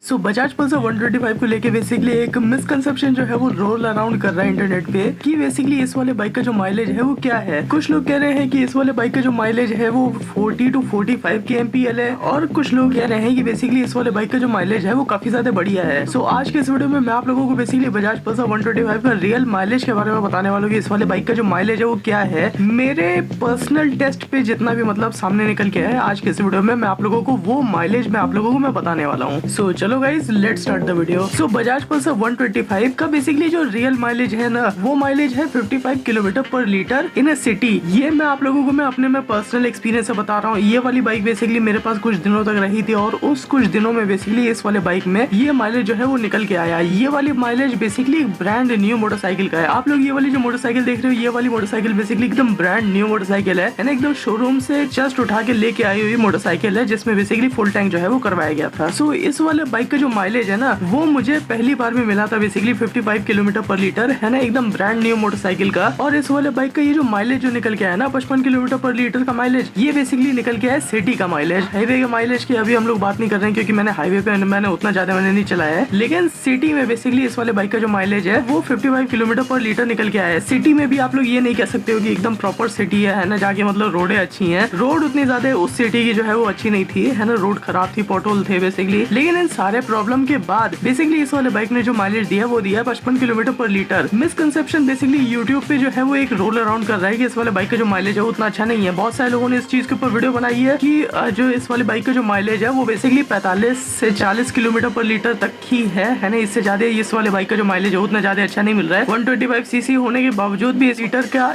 Bajaj Pulsar 125 को लेके basically एक मिसकंसेप्शन जो है वो रोल अराउंड कर रहा है इंटरनेट पे कि बेसिकली इस वाले बाइक का जो माइलेज है वो क्या है। कुछ लोग कह रहे हैं कि इस वाले बाइक का जो माइलेज है वो 40 to 45 के MPL है और कुछ लोग कह रहे हैं कि बेसिकली इस वाले बाइक का जो माइलेज है वो काफी ज्यादा बढ़िया है। आज के इस वीडियो में मैं आप लोगों को बेसिकली बजाज पल्सर 125 का रियल माइलेज के बारे में बताने वाला हूँ कि इस वाले बाइक का जो माइलेज है वो क्या है। मेरे पर्सनल टेस्ट पे जितना भी मतलब सामने निकल के है आज के इस वीडियो में मैं आप लोगों को वो माइलेज मैं आप लोगों को मैं बताने वाला हूँ। चलो guys let's start the video. Bajaj Pulsar 125 का बेसिकली जो रियल माइलेज है ना वो माइलेज है 55 किलोमीटर पर लीटर इन अ सिटी। ये मैं आप लोगों को मैं अपने में पर्सनल एक्सपीरियंस से बता रहा हूँ। ये वाली बाइक बेसिकली मेरे पास कुछ दिनों तक रही थी और उस कुछ दिनों में बेसिकली इस वाले बाइक में ये माइलेज जो है वो निकल के आया। ये वाली mileage basically brand new motorcycle का है। आप लोग ये वाली जो मोटरसाइकिल देख रहे हो ये वाली मोटरसाइकिल बेसिकली एकदम ब्रांड न्यू मोटरसाइकिल है ना, एकदम शोरूम से जस्ट उठा के लेके आई हुई मोटरसाइकिल है जिसमें बेसिकली फुल टैंक जो है वो करवाया गया था। इस वाले बाइक का जो माइलेज है ना वो मुझे पहली बार में मिला था बेसिकली 55 किलोमीटर पर लीटर है ना, एकदम ब्रांड न्यू मोटरसाइकिल का। और इस वाले बाइक का ये जो माइलेज जो निकल के आया ना 55 किलोमीटर पर लीटर का माइलेज, ये बेसिकली निकल के आया सिटी का माइलेज। हाईवे के माइलेज की अभी हम लोग बात नहीं कर रहे हैं क्योंकि मैंने हाईवे पे मैंने उतना ज्यादा नहीं चलाया है, लेकिन सिटी में बेसिकली इस वाले बाइक का जो माइलेज है वो 55 किलोमीटर पर लीटर निकल के आया है। सिटी में भी आप लोग ये नहीं कह सकते हो कि एकदम प्रॉपर सिटी है ना, जाके मतलब रोडें अच्छी है। रोड उतनी ज्यादा उस सिटी की जो है वो अच्छी नहीं थी है ना, रोड खराब थी, पोटोल थे बेसिकली। लेकिन इन सारे प्रॉब्लम के बाद बेसिकली इस वाले बाइक ने जो माइलेज दिया वो दिया 55 किलोमीटर पर लीटर। मिसकंसेप्शन बेसिकली यूट्यूब पे जो है वो एक रोल अराउंड कर रहा है कि इस वाले बाइक का जो माइलेज है वो उतना अच्छा नहीं है। बहुत सारे लोगों ने इस चीज के ऊपर वीडियो बनाई है कि जो इस वाले बाइक का जो माइलेज है वो बेसिकली 45 से 40 किलोमीटर पर लीटर तक ही है ना, इससे ज्यादा इस वाले बाइक का जो माइलेज है उतना ज्यादा अच्छा नहीं मिल रहा है। 125 सीसी होने के बावजूद भी इस लीटर का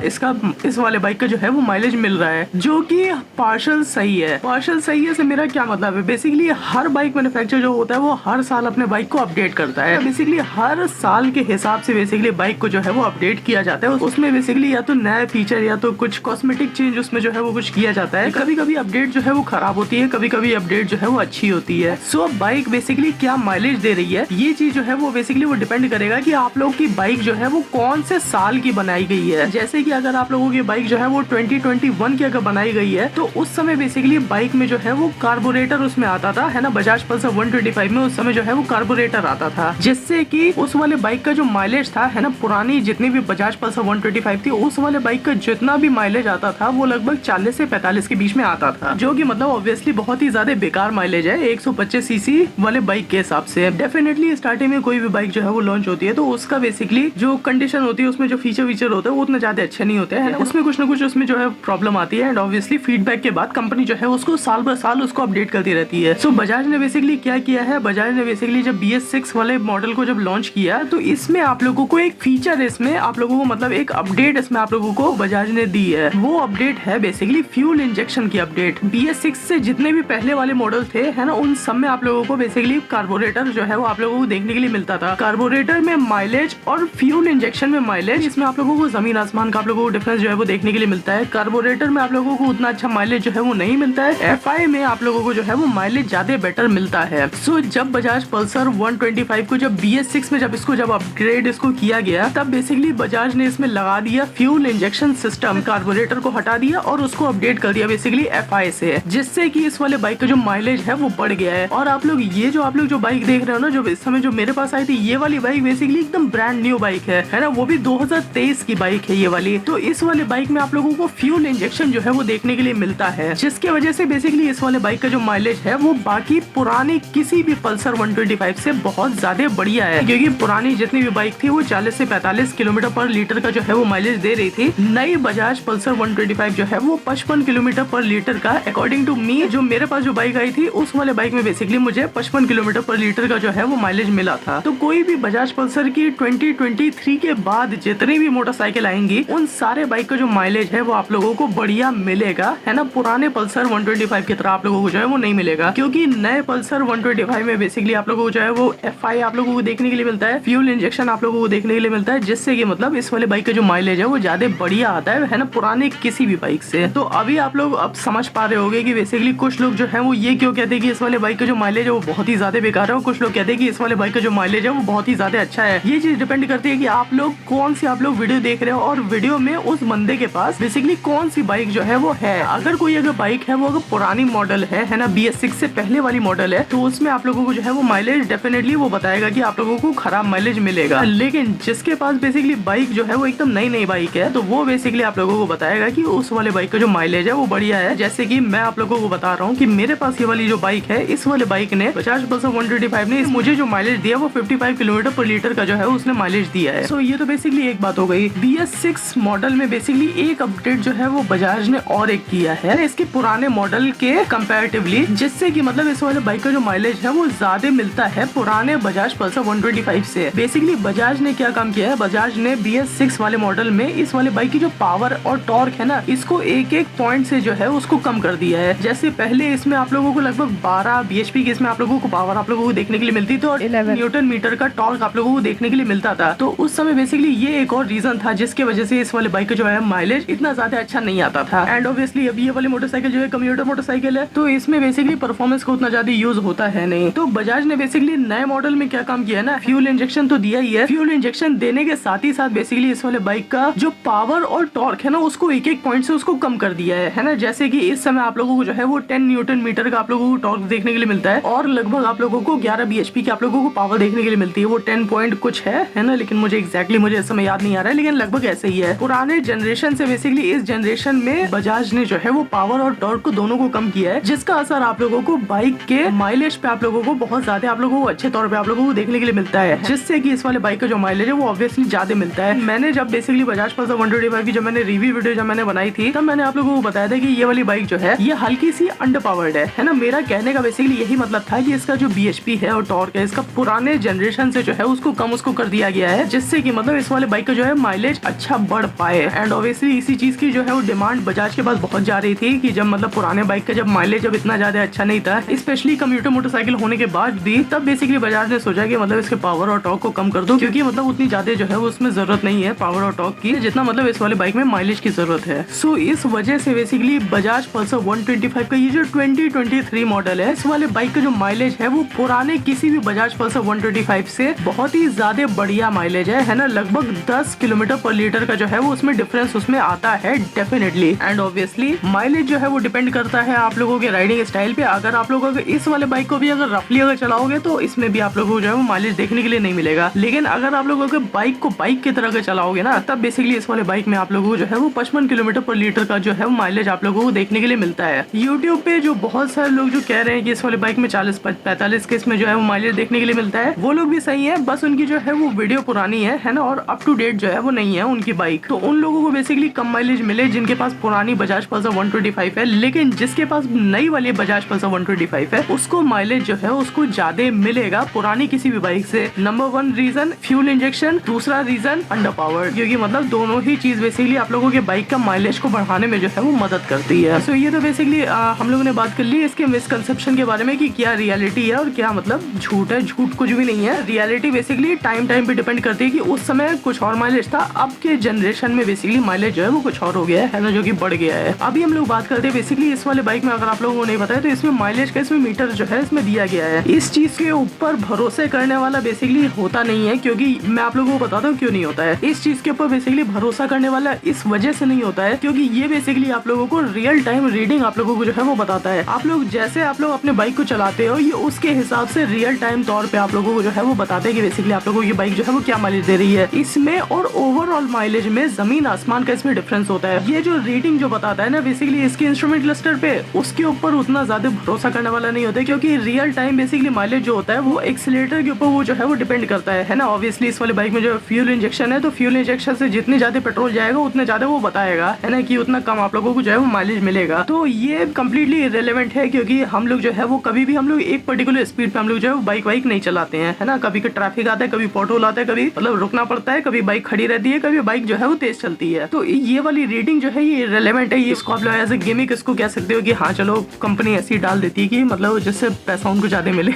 इस वाले बाइक का जो है वो माइलेज मिल रहा है, जो कि पार्शल सही है। पार्शल सही है से मेरा क्या मतलब है, बेसिकली हर बाइक मैन्युफैक्चरर जो होता है वो हर साल अपने बाइक को अपडेट करता है। बेसिकली हर साल के हिसाब से बेसिकली बाइक को जो है वो अपडेट किया जाता है। उसमें बेसिकली या तो नया फीचर या तो कुछ कॉस्मेटिक चेंज उसमें जो है वो कुछ किया जाता है। कभी कभी अपडेट जो है वो खराब होती है, कभी कभी अपडेट जो है वो अच्छी होती है। बाइक बेसिकली क्या माइलेज दे रही है ये चीज जो है वो बेसिकली वो डिपेंड करेगा कि आप लोग की बाइक जो है वो कौन से साल की बनाई गई है। जैसे कि अगर आप लोगों की बाइक जो है वो 2021 की अगर बनाई गई है तो उस समय बेसिकली बाइक में जो है वो कार्बोरेटर उसमें आता था है ना, बजाज पल्सर 125 में उस समय जो है वो कार्बोरेटर आता था, जिससे कि उस वाले बाइक का जो माइलेज था है ना, पुरानी जितनी भी बजाज पल्सर 125 थी उस वाले बाइक का जितना भी माइलेज आता था वो लगभग 40 से 45 के बीच में आता था, जो कि मतलब ऑब्वियसली बहुत ही ज्यादा बेकार माइलेज है 125 सीसी वाले बाइक के हिसाब से। डेफिनेटली स्टार्टिंग में कोई भी बाइक जो है वो लॉन्च होती है तो उसका बेसिकली जो कंडीशन होती है उसमें जो फीचर होता है वो उतना ज्यादा अच्छे नहीं होते हैं, उसमें कुछ ना कुछ उसमें जो है प्रॉब्लम आती है एंड ऑब्वियसली फीडबैक के बाद कंपनी जो है उसको साल ब साल उसको अपडेट करती रहती है। बजाज ने बेसिकली क्या किया है, बजाज ने बेसिकली जब BS6 वाले मॉडल को जब लॉन्च किया तो इसमें आप लोगों को एक फीचर, इसमें आप लोगों को मतलब एक अपडेट इसमें आप लोगों को बजाज ने दी है। वो अपडेट है बेसिकली फ्यूल इंजेक्शन की अपडेट। BS6 से जितने भी पहले वाले मॉडल थे है ना उन सब में आप लोगों को बेसिकली कार्बोरेटर जो है वो आप लोगों को देखने के लिए मिलता था। कार्बोरेटर में माइलेज और फ्यूल इंजेक्शन में माइलेज, इसमें आप लोगों को जमीन आसमान का आप लोगों को डिफरेंस जो है वो देखने के लिए मिलता है। कार्बोरेटर में आप लोगों को उतना अच्छा माइलेज जो है वो नहीं मिलता है। FI में आप लोगों को जो है वो माइलेज ज्यादा बेटर मिलता है। जब बजाज पल्सर 125 को जब BS6 में जब अपग्रेड इसको किया गया तब बेसिकली बजाज ने इसमें लगा दिया फ्यूल इंजेक्शन सिस्टम, कार्बोरेटर को हटा दिया और उसको अपडेट कर दिया बेसिकली FI से, जिससे कि इस वाले बाइक का जो माइलेज है वो बढ़ गया है। और आप लोग जो बाइक देख रहे हो ना, जो इस समय जो मेरे पास आई थी ये वाली बाइक बेसिकली एकदम ब्रांड न्यू बाइक है ना, वो भी 2023 की बाइक है ये वाली। तो इस वाले बाइक में आप लोगों को फ्यूल इंजेक्शन जो है वो देखने के लिए मिलता है, जिसके वजह से बेसिकली इस वाले बाइक का जो माइलेज है वो बाकी पुरानी किसी भी पल्सर 125 से बहुत ज्यादा बढ़िया है, क्योंकि पुरानी जितनी भी बाइक थी वो 40 से 45 किलोमीटर पर लीटर का जो है वो माइलेज दे रही थी। नई बजाज पल्सर 125 जो है वो 55 किलोमीटर पर लीटर का, अकॉर्डिंग टू मी जो मेरे पास जो बाइक आई थी उस वाले बाइक में बेसिकली मुझे 55 किलोमीटर पर लीटर का जो है वो माइलेज मिला था। तो कोई भी बजाज पल्सर की 2023 के बाद जितनी भी मोटरसाइकिल आएंगी उन सारे बाइक का जो माइलेज है वो आप लोगों को बढ़िया मिलेगा है ना, पुराने पल्सर 125 की तरह आप लोगों को जो है वो नहीं मिलेगा, क्योंकि नए पल्सर 125 में बेसिकली आप लोगों को जो है वो FI आप लोगों को देखने के लिए मिलता है, फ्यूल इंजेक्शन आप लोगों को देखने के लिए मिलता है, जिससे कि मतलब इस वाले बाइक का जो माइलेज है वो ज्यादा बढ़िया आता है ना पुराने किसी भी बाइक से। तो अभी आप लोग अब समझ पा रहे होंगे कि बेसिकली कुछ लोग जो है वो ये क्यों कहते हैं कि इस वाले बाइक का जो माइलेज है वो बहुत ही ज्यादा बेकार है और कुछ लोग कहते हैं कि इस वाले बाइक का जो माइलेज है वो बहुत ही ज्यादा अच्छा है। ये चीज डिपेंड करती है कि आप लोग कौन सी आप लोग वीडियो देख रहे हो और वीडियो में उस बंदे के पास बेसिकली कौन सी बाइक जो है वो है। अगर कोई अगर बाइक है वो अगर पुरानी मॉडल है ना, BS6 से पहले वाली मॉडल है तो उसमें आप लोग लोगों को जो है वो माइलेज डेफिनेटली वो बताएगा कि आप लोगों को खराब माइलेज मिलेगा। लेकिन जिसके पास बेसिकली बाइक जो है वो एकदम नई नई बाइक है, तो वो बेसिकली आप लोगों को बताएगा कि उस वाले बाइक का जो माइलेज है वो बढ़िया है। जैसे कि मैं आप लोगों को बता रहा हूँ कि मेरे पास ये वाली जो बाइक है, इस वाले बाइक ने बजाज पल्सर 125 ने मुझे जो माइलेज दिया वो 55 किलोमीटर पर लीटर का जो है उसने माइलेज दिया है। सो ये तो बेसिकली एक बात हो गई। BS6 मॉडल में बेसिकली एक अपडेट जो है वो बजाज ने और एक किया है इसके पुराने मॉडल के कंपैरेटिवली, जिससे कि मतलब इस वाले बाइक का जो माइलेज है वो ज्यादा मिलता है पुराने बजाज पल्सर 125 से। बेसिकली बजाज ने क्या काम किया है, बजाज ने BS6 वाले मॉडल में इस वाले बाइक की जो पावर और टॉर्क है ना, इसको एक एक पॉइंट से जो है उसको कम कर दिया है। जैसे पहले इसमें आप लोगों को लगभग 12 bhp की इसमें आप लोगों को पावर आप लोगों को देखने के लिए मिलती थी और 11 न्यूटन मीटर का टॉर्क आप लोगों को देखने के लिए मिलता था। तो उस समय बेसिकली ये एक और रीजन था जिसके वजह से इस वाले बाइक का जो है माइलेज इतना ज्यादा अच्छा नहीं आता था। एंड ऑब्वियसली अब ये वाली मोटरसाइकिल जो है कम्यूटर मोटरसाइकिल है, तो इसमें बेसिकली परफॉर्मेंस को उतना ज्यादा यूज होता है नहीं। तो बजाज ने बेसिकली नए मॉडल में क्या काम किया है ना, फ्यूल इंजेक्शन तो दिया ही है। फ्यूल इंजेक्शन देने के साथ ही साथ बेसिकली इस वाले बाइक का जो पावर और टॉर्क है ना उसको एक एक पॉइंट से उसको कम कर दिया है ना। जैसे कि इस समय आप लोगों को जो है वो 10 न्यूटन मीटर का आप लोगों को टॉर्क देखने के लिए मिलता है और लगभग आप लोगों को 11 bhp की आप लोगों को पावर देखने के लिए मिलती है। वो 10 पॉइंट कुछ है ना, लेकिन मुझे एग्जैक्टली मुझे इस समय याद नहीं आ रहा है, लेकिन लगभग ऐसे ही है। पुराने जनरेशन से बेसिकली इस जनरेशन में बजाज ने जो है वो पावर और टॉर्क को दोनों को कम किया है, जिसका असर आप लोगों को बाइक के माइलेज पे आप लोगों को बहुत ज्यादा आप लोगों को अच्छे तौर पे आप लोगों को देखने के लिए मिलता है, जिससे कि इस वाले बाइक का जो माइलेज है वो ऑब्वियसली ज्यादा मिलता है। मैंने जब बेसिकली बजाज पल्सर 125 की जब मैंने रिव्यू वीडियो जब मैंने बनाई थी, तब मैंने आप लोगों को बताया था कि ये वाली बाइक जो है ये हल्की सी अंडर पावर्ड है ना। मेरा कहने का बेसिकली यही मतलब था कि इसका जो bhp है और टॉर्क है इसका पुराने जनरेशन से जो है उसको कम उसको कर दिया गया है, जिससे कि मतलब इस वाले बाइक का जो है माइलेज अच्छा बढ़ पाए। एंड ऑब्वियसली इसी चीज की जो है वो डिमांड बजाज के पास बहुत जा रही थी कि जब मतलब पुराने बाइक का जब माइलेज जब इतना ज्यादा अच्छा नहीं था, स्पेशली कम्यूटर मोटरसाइकिल होने के बाद भी, तब बेसिकली बजाज ने सोचा कि मतलब इसके पावर और टॉर्क को कम कर दो, क्योंकि मतलब उतनी ज्यादा जो है वो उसमें जरूरत नहीं है पावर और टॉर्क की जितना मतलब इस वाले बाइक में माइलेज की जरूरत है। सो इस वजह से बेसिकली बजाज पल्सर 125 का ये जो 2023 मॉडल है, इस वाले बाइक का जो माइलेज है वो पुराने किसी भी बजाज पल्सर 125 से बहुत ही ज्यादा बढ़िया माइलेज है ना। लगभग 10 किलोमीटर पर लीटर का जो है वो उसमें डिफरेंस उसमें आता है डेफिनेटली। एंड ऑब्वियसली माइलेज जो है वो डिपेंड करता है आप लोगों के राइडिंग स्टाइल पे। अगर आप लोग अगर इस वाले बाइक को भी अगर रफली अगर चलाओगे तो इसमें भी आप लोगों को जो है वो माइलेज देखने के लिए नहीं मिलेगा, लेकिन अगर आप लोग अगर बाइक को बाइक की तरह चलाओगे ना, तब बेसिकली इस वाले बाइक में आप लोगों को जो है वो 55 किलोमीटर पर लीटर का जो है वो माइलेज आप लोगों को देखने के लिए मिलता है। यूट्यूब पे जो बहुत सारे लोग जो कह रहे हैं कि इस वाले बाइक में 40-45 के इसमें जो है वो माइलेज देखने के लिए मिलता है, वो लोग भी सही है, बस उनकी जो है वो वीडियो पुरानी है ना, और अप टू डेट जो है वो नहीं है उनकी बाइक। तो उन लोगों को बेसिकली कम माइलेज मिले जिनके पास पुरानी बजाज पल्सर 125 है, लेकिन जिसके पास नई वाली बजाज पल्सर 125 है उसको माइलेज जो है उसको ज्यादा मिलेगा पुरानी किसी भी बाइक से। नंबर 1 रीजन फ्यूल इंजेक्शन, दूसरा रीजन अंडर पावर, क्योंकि मतलब दोनों ही चीज बेसिकली आप लोगों के बाइक का माइलेज को बढ़ाने में जो है वो मदद करती है। सो ये तो बेसिकली हम लोगों ने बात कर ली इसके मिसकंसेप्शन के बारे में कि क्या रियलिटी है और क्या मतलब झूठ है। झूठ कुछ भी नहीं है, रियलिटी बेसिकली टाइम पे डिपेंड करती है कि उस समय कुछ और माइलेज था, अब के जनरेशन में बेसिकली माइलेज जो है वो कुछ और हो गया है ना, जो कि बढ़ गया है। अभी हम लोग बात करते हैं बेसिकली इस वाले बाइक में, अगर आप लोगों को नहीं पता है तो इसमें माइलेज का इसमें मीटर जो है इसमें दिया गया है। इस चीज के ऊपर भरोसे करने वाला बेसिकली होता नहीं है, क्योंकि मैं आप लोगों को बताता हूँ क्यों नहीं होता है। इस चीज के ऊपर बेसिकली भरोसा करने वाला इस वजह से नहीं होता है क्योंकि ये बेसिकली आप लोगों को रियल टाइम रीडिंग आप लोगों को जो है वो बताता है। आप लोग जैसे आप लोग अपने बाइक को चलाते हो, ये उसके हिसाब से रियल टाइम तौर पे आप लोगों को जो है वो बताते हैं कि बेसिकली आप लोगों की बाइक जो है वो क्या माइलेज दे रही है। इसमें और ओवरऑल माइलेज में जमीन आसमान का इसमें डिफरेंस होता है। ये जो रीडिंग जो बताता है ना बेसिकली इसके इंस्ट्रूमेंट क्लस्टर पे, उसके ऊपर उतना ज्यादा भरोसा करने वाला नहीं होता है, क्योंकि रियल टाइम बेसिकली माइलेज जो होता है वो एक्सीलरेटर के ऊपर वो जो है वो डिपेंड करता है ना। ऑब्वियसली इस वाले बाइक में जो फ्यूल इंजेक्शन है, तो फ्यूल इंजेक्शन से जितनी ज्यादा पेट्रोल जाएगा उतने ज्यादा वो बताएगा है ना कि उतना कम आप लोगों को जो है वो माइलेज मिलेगा। तो ये कम्प्लीटली इरेलेवेंट है, क्योंकि हम लोग जो है वो कभी भी हम लोग एक पर्टिकुलर स्पीड पे हम लोग जो है बाइक वाइक नहीं चलाते हैं है ना। कभी ट्रैफिक आता है, कभी पोटोल आता है, कभी मतलब रुकना पड़ता है, कभी बाइक खड़ी रहती है, कभी बाइक जो है वो तेज चलती है। तो ये वाली रीडिंग जो है ये इरेलेवेंट है। ये इसको आप लोग एज ए गिमिक इसको कह सकते हो कि हाँ चलो कंपनी ऐसी डाल देती है कि मतलब जिससे पैसा उनको ज्यादा मिले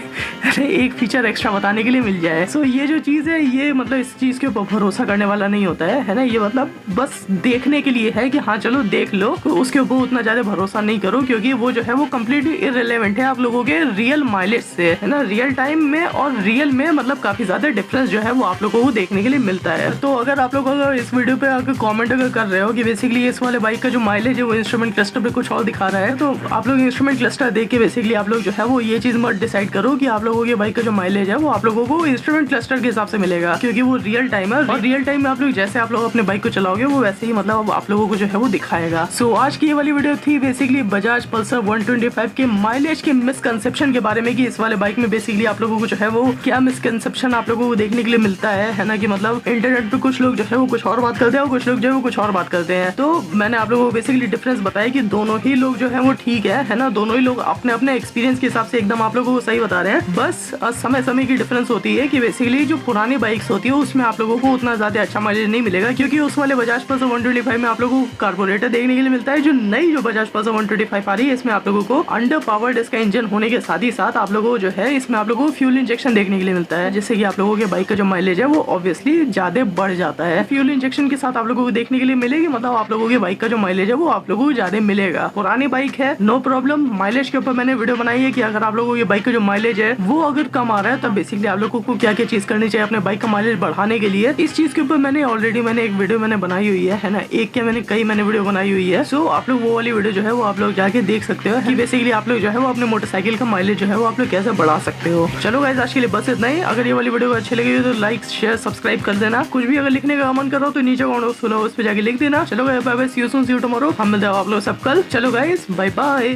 एक फीचर एक्स्ट्रा बताने के लिए मिल जाए। सो ये जो चीज है ये मतलब इस चीज के ऊपर भरोसा करने वाला नहीं होता है ना। ये मतलब बस देखने के लिए है कि हाँ चलो देख लो, तो उसके ऊपर उतना ज्यादा भरोसा नहीं करो, क्योंकि वो जो है वो कम्प्लीटली इरेलेवेंट है आप लोगों के रियल माइलेज से है ना। रियल टाइम में और रियल में मतलब काफी ज्यादा डिफरेंस जो है वो आप लोगों को देखने के लिए मिलता है। तो अगर आप लोग अगर इस वीडियो पे अगर कमेंट अगर कर रहे हो कि बेसिकली इस वाले बाइक का जो माइलेज है वो इंस्ट्रूमेंट क्लस्टर पे कुछ और दिखा रहा है, तो आप लोग इंस्ट्रूमेंट क्लस्टर देख के बेसिकली आप लोग जो है वो ये चीज मत डिसाइड करो कि आप लोगों की बाइक का जो माइलेज है वो आप लोगों को इंस्ट्रूमेंट क्लस्टर के हिसाब से मिलेगा, क्योंकि वो रियल टाइम है और रियल टाइम में आप लोग जैसे आप लोग अपने बाइक को चलाओगे वो वैसे ही मतलब आप लोगों को जो है वो दिखाएगा। सो आज की ये वाली वीडियो थी बेसिकली बजाज पल्सर 125 के माइलेज के मिसकंसेप्शन के बारे में कि इस वाले बाइक में बेसिकली आप लोगों को जो है वो क्या मिसकंसेप्शन आप लोगों को देखने के लिए मिलता है ना, कि मतलब इंटरनेट पे कुछ लोग जो है वो कुछ और बात करते हैं और कुछ लोग जो है वो कुछ और बात करते हैं। तो मैंने आप लोगों को बेसिकली डिफरेंस बताया कि दोनों ही लोग जो है वो ठीक है ना, दोनों ही लोग अपने अपने एक्सपीरियंस के हिसाब से एकदम आप लोगों को सही बता रहे हैं। बस समय समय की डिफरेंस होती है कि बेसिकली जो पुरानी बाइक्स होती है उसमें आप लोगों को उतना ज्यादा अच्छा माइलेज नहीं मिलेगा, क्योंकि उस वाले बजाज पल्सर 125 में आप लोगों को कार्बोरेटर देखने के लिए मिलता है। जो नई जो बजाज पल्सर 125 आ रही है इसमें आप लोगों को अंडर पावर्ड इसका इंजन होने के साथ ही साथ आप लोगों को जो है इसमें आप लोगों को फ्यूल इंजेक्शन देखने के लिए मिलता है, जिससे कि आप लोगों के बाइक का जो माइलेज है वो ऑब्वियसली ज्यादा बढ़ जाता है। फ्यूल इंजेक्शन के साथ आप लोगों को देखने के लिए मिलेगी, मतलब आप लोगों के बाइक का जो माइलेज है वो आप लोगों को ज्यादा मिलेगा। पुरानी बाइक है नो प्रॉब्लम, माइलेज के ऊपर मैंने वीडियो बनाई है कि अगर आप लोगों की बाइक का जो माइलेज है वो अगर कम आ रहा है तब बेसिकली आप लोगों को क्या क्या चीज करनी चाहिए अपने बाइक का माइलेज बढ़ाने के लिए। इस चीज के ऊपर मैंने ऑलरेडी एक वीडियो मैंने बनाई हुई है ना, एक क्या मैंने कई वीडियो बनाई हुई है। सो आप लोग वो वाली वीडियो जो है वो आप लोग जाके देख सकते हो कि बेसिकली आप लोग जो है वो अपने मोटरसाइकिल का माइलेज जो है वो आप लोग कैसे बढ़ा सकते हो। चलो गाइस आज के लिए बस इतना ही। अगर ये वाली वीडियो अच्छी लगी तो लाइक शेयर सब्सक्राइब कर देना। कुछ भी अगर लिखने का मन करो तो नीचे कमेंट बॉक्स खुला उस पर जाके लिख देना। चलो guys bye bye, see you soon, see you tomorrow. हम मिलते हैं आप लोग सब कल। चलो गाइस बाय बाय।